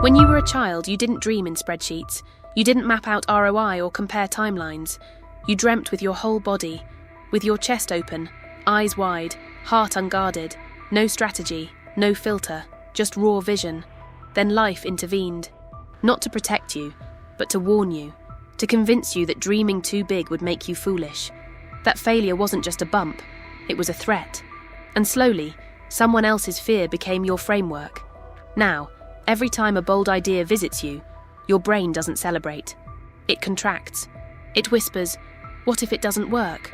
When you were a child, you didn't dream in spreadsheets. You didn't map out ROI or compare timelines. You dreamt with your whole body, with your chest open, eyes wide, heart unguarded, no strategy, no filter, just raw vision. Then life intervened. Not to protect you, but to warn you, to convince you that dreaming too big would make you foolish. That failure wasn't just a bump, it was a threat. And slowly, someone else's fear became your framework. Now, every time a bold idea visits you, your brain doesn't celebrate. It contracts. It whispers, "What if it doesn't work?"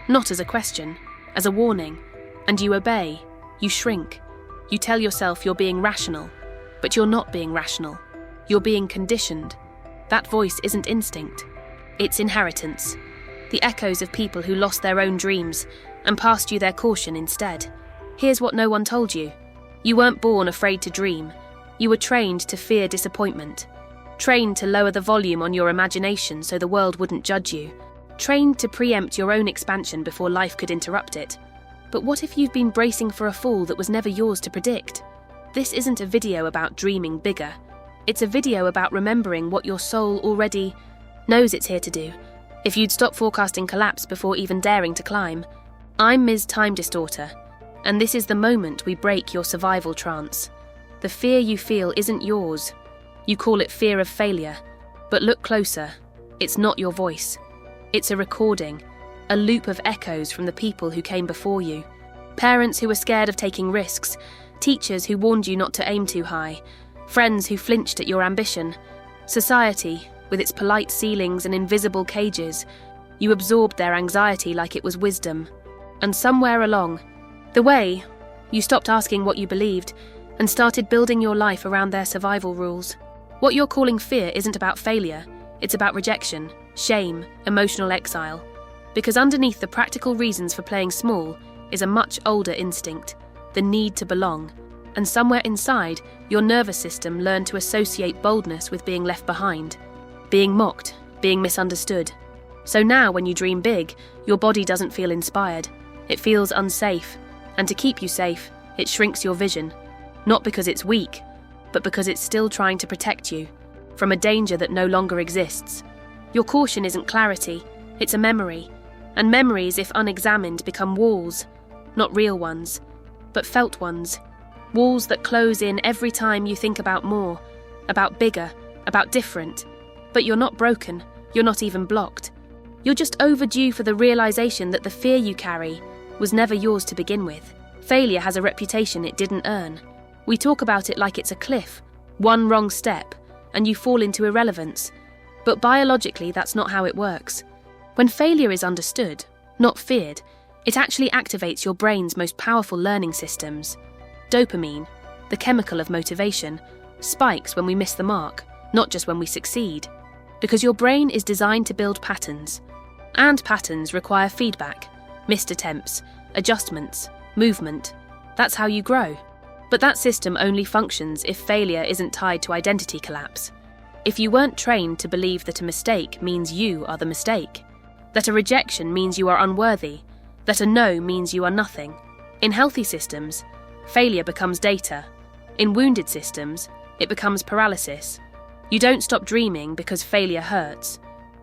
Not as a question, as a warning. And you obey. You shrink. You tell yourself you're being rational, but you're not being rational. You're being conditioned. That voice isn't instinct. It's inheritance. The echoes of people who lost their own dreams and passed you their caution instead. Here's what no one told you. You weren't born afraid to dream. You were trained to fear disappointment. Trained to lower the volume on your imagination so the world wouldn't judge you. Trained to preempt your own expansion before life could interrupt it. But what if you've been bracing for a fall that was never yours to predict? This isn't a video about dreaming bigger. It's a video about remembering what your soul already knows it's here to do. If you'd stop forecasting collapse before even daring to climb. I'm Ms. Time Distorter, and this is the moment we break your survival trance. The fear you feel isn't yours. You call it fear of failure, but look closer. It's not your voice. It's a recording, a loop of echoes from the people who came before you. Parents who were scared of taking risks, teachers who warned you not to aim too high, friends who flinched at your ambition. Society, with its polite ceilings and invisible cages, you absorbed their anxiety like it was wisdom. And somewhere along the way, you stopped asking what you believed and started building your life around their survival rules. What you're calling fear isn't about failure, it's about rejection, shame, emotional exile. Because underneath the practical reasons for playing small is a much older instinct, the need to belong. And somewhere inside, your nervous system learned to associate boldness with being left behind, being mocked, being misunderstood. So now when you dream big, your body doesn't feel inspired. It feels unsafe. And to keep you safe, it shrinks your vision. Not because it's weak, but because it's still trying to protect you from a danger that no longer exists. Your caution isn't clarity, it's a memory. And memories, if unexamined, become walls. Not real ones, but felt ones. Walls that close in every time you think about more, about bigger, about different. But you're not broken, you're not even blocked. You're just overdue for the realization that the fear you carry was never yours to begin with. Failure has a reputation it didn't earn. We talk about it like it's a cliff. One wrong step, and you fall into irrelevance. But biologically, that's not how it works. When failure is understood, not feared, it actually activates your brain's most powerful learning systems. Dopamine, the chemical of motivation, spikes when we miss the mark, not just when we succeed. Because your brain is designed to build patterns. And patterns require feedback, missed attempts, adjustments, movement. That's how you grow. But that system only functions if failure isn't tied to identity collapse. If you weren't trained to believe that a mistake means you are the mistake, that a rejection means you are unworthy, that a no means you are nothing. In healthy systems, failure becomes data. In wounded systems, it becomes paralysis. You don't stop dreaming because failure hurts.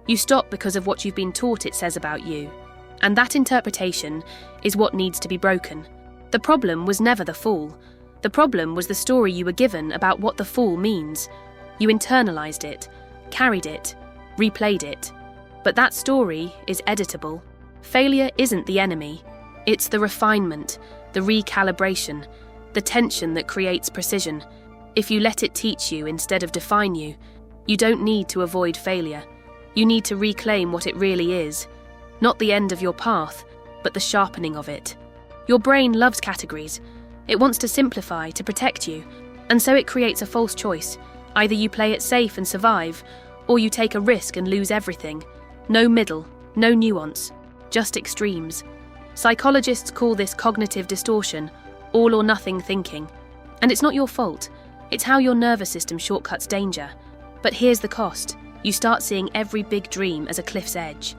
You stop because of what you've been taught it says about you. And that interpretation is what needs to be broken. The problem was never the fall. The problem was the story you were given about what the fall means. You internalized it, carried it, replayed it. But that story is editable. Failure isn't the enemy. It's the refinement, the recalibration, the tension that creates precision. If you let it teach you instead of define you, you don't need to avoid failure. You need to reclaim what it really is. Not the end of your path, but the sharpening of it. Your brain loves categories. It wants to simplify, to protect you. And so it creates a false choice. Either you play it safe and survive, or you take a risk and lose everything. No middle, no nuance, just extremes. Psychologists call this cognitive distortion, all or nothing thinking. And it's not your fault. It's how your nervous system shortcuts danger. But here's the cost. You start seeing every big dream as a cliff's edge.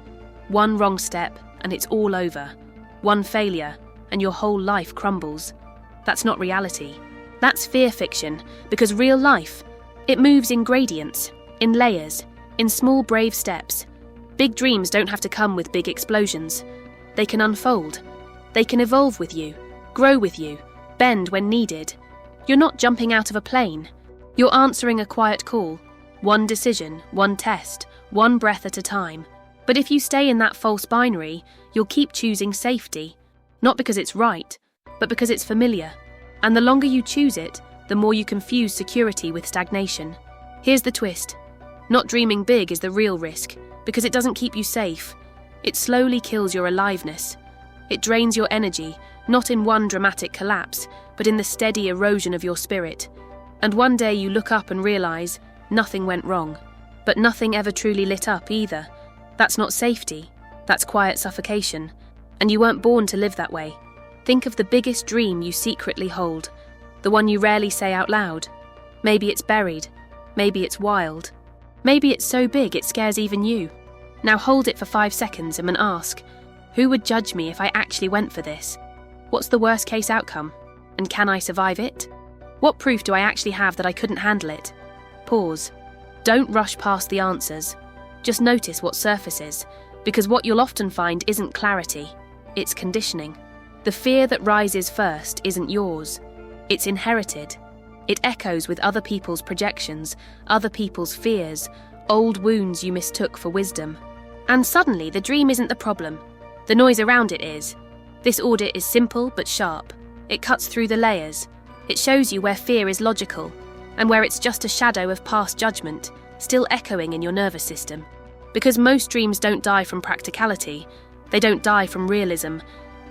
One wrong step, and it's all over. One failure, and your whole life crumbles. That's not reality. That's fear fiction, because real life, It moves in gradients, in layers, in small brave steps. Big dreams don't have to come with big explosions. They can unfold. They can evolve with you, grow with you, bend when needed. You're not jumping out of a plane. You're answering a quiet call. One decision, one test, one breath at a time. But if you stay in that false binary, you'll keep choosing safety. Not because it's right, but because it's familiar. And the longer you choose it, the more you confuse security with stagnation. Here's the twist. Not dreaming big is the real risk, because it doesn't keep you safe. It slowly kills your aliveness. It drains your energy, not in one dramatic collapse, but in the steady erosion of your spirit. And one day you look up and realize nothing went wrong. But nothing ever truly lit up either. That's not safety. That's quiet suffocation. And you weren't born to live that way. Think of the biggest dream you secretly hold. The one you rarely say out loud. Maybe it's buried. Maybe it's wild. Maybe it's so big it scares even you. Now hold it for 5 seconds and ask, who would judge me if I actually went for this? What's the worst case outcome? And can I survive it? What proof do I actually have that I couldn't handle it? Pause. Don't rush past the answers. Just notice what surfaces, because what you'll often find isn't clarity, it's conditioning. The fear that rises first isn't yours. It's inherited. It echoes with other people's projections, other people's fears, old wounds you mistook for wisdom. And suddenly the dream isn't the problem. The noise around it is. This audit is simple but sharp. It cuts through the layers. It shows you where fear is logical, and where it's just a shadow of past judgment, still echoing in your nervous system. Because most dreams don't die from practicality. They don't die from realism.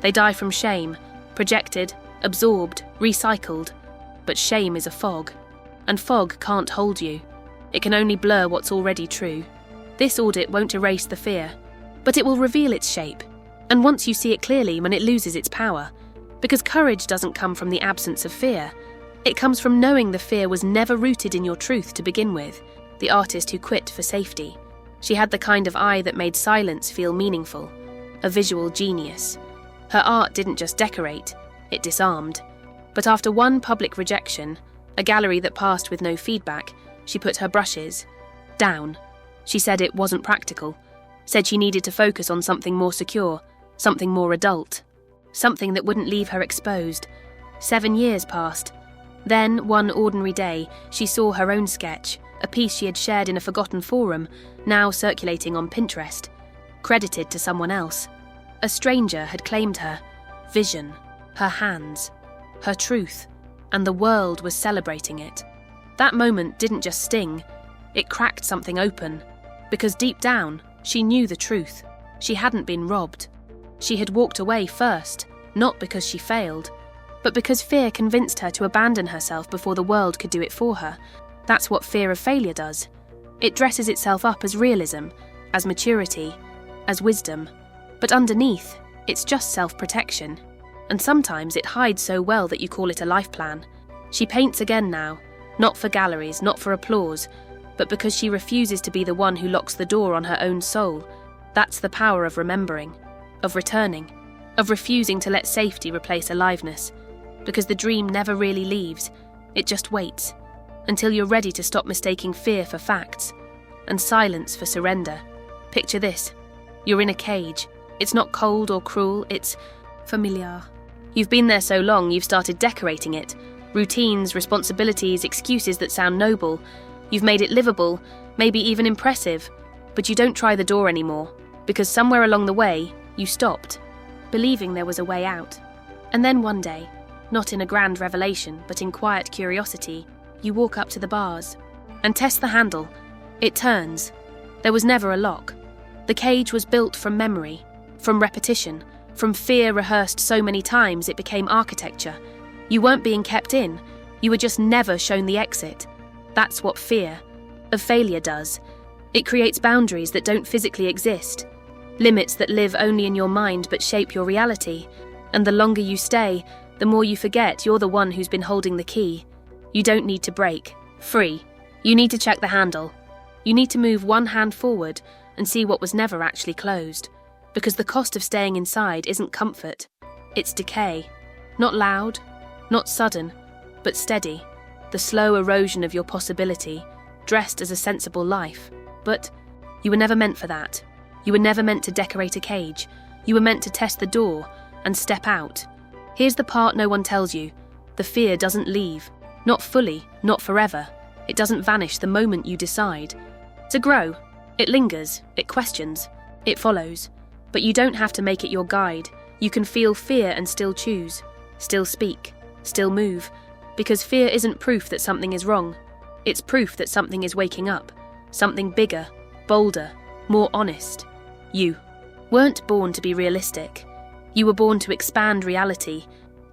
They die from shame, projected, absorbed, recycled. But shame is a fog, and fog can't hold you. It can only blur what's already true. This audit won't erase the fear, but it will reveal its shape. And once you see it clearly, when it loses its power. Because courage doesn't come from the absence of fear. It comes from knowing the fear was never rooted in your truth to begin with. The artist who quit for safety. She had the kind of eye that made silence feel meaningful. A visual genius. Her art didn't just decorate, it disarmed. But after one public rejection, a gallery that passed with no feedback, she put her brushes down. She said it wasn't practical. Said she needed to focus on something more secure, something more adult. Something that wouldn't leave her exposed. 7 years passed. Then, one ordinary day, she saw her own sketch, a piece she had shared in a forgotten forum, now circulating on Pinterest, credited to someone else. A stranger had claimed her vision, her hands, her truth, and the world was celebrating it. That moment didn't just sting, it cracked something open, because deep down, she knew the truth. She hadn't been robbed. She had walked away first, not because she failed, but because fear convinced her to abandon herself before the world could do it for her. That's what fear of failure does. It dresses itself up as realism, as maturity, as wisdom. But underneath, it's just self-protection. And sometimes it hides so well that you call it a life plan. She paints again now, not for galleries, not for applause, but because she refuses to be the one who locks the door on her own soul. That's the power of remembering, of returning, of refusing to let safety replace aliveness. Because the dream never really leaves, it just waits, until you're ready to stop mistaking fear for facts, and silence for surrender. Picture this. You're in a cage. It's not cold or cruel, it's familiar. You've been there so long, you've started decorating it. Routines, responsibilities, excuses that sound noble. You've made it livable, maybe even impressive. But you don't try the door anymore, because somewhere along the way, you stopped, believing there was a way out. And then one day, not in a grand revelation, but in quiet curiosity, you walk up to the bars and test the handle. It turns. There was never a lock. The cage was built from memory, from repetition, from fear rehearsed so many times it became architecture. You weren't being kept in, you were just never shown the exit. That's what fear of failure does. It creates boundaries that don't physically exist, limits that live only in your mind but shape your reality. And the longer you stay, the more you forget you're the one who's been holding the key. You don't need to break free. You need to check the handle. You need to move one hand forward and see what was never actually closed. Because the cost of staying inside isn't comfort, it's decay. Not loud, not sudden, but steady. the slow erosion of your possibility, dressed as a sensible life. But you were never meant for that. You were never meant to decorate a cage. You were meant to test the door and step out. Here's the part no one tells you. The fear doesn't leave. Not fully, not forever. It doesn't vanish the moment you decide to grow. It lingers, it questions, it follows. But you don't have to make it your guide. You can feel fear and still choose, still speak, still move. Because fear isn't proof that something is wrong. It's proof that something is waking up. Something bigger, bolder, more honest. You weren't born to be realistic. You were born to expand reality,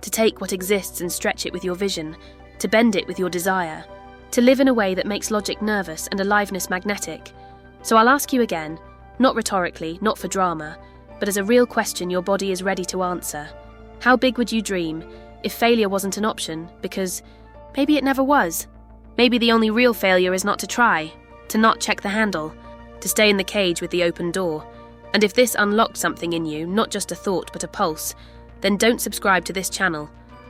to take what exists and stretch it with your vision, to bend it with your desire, to live in a way that makes logic nervous and aliveness magnetic. So I'll ask you again, not rhetorically, not for drama, but as a real question your body is ready to answer. How big would you dream if failure wasn't an option? Because maybe it never was. Maybe the only real failure is not to try, to not check the handle, to stay in the cage with the open door. And if this unlocked something in you, not just a thought but a pulse, then don't subscribe to this channel.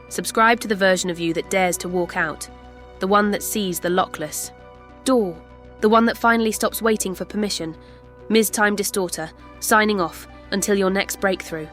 Subscribe to the version of you that dares to walk out, the one that sees the lockless door, the one that finally stops waiting for permission. Ms. Time Distorter, signing off until your next breakthrough.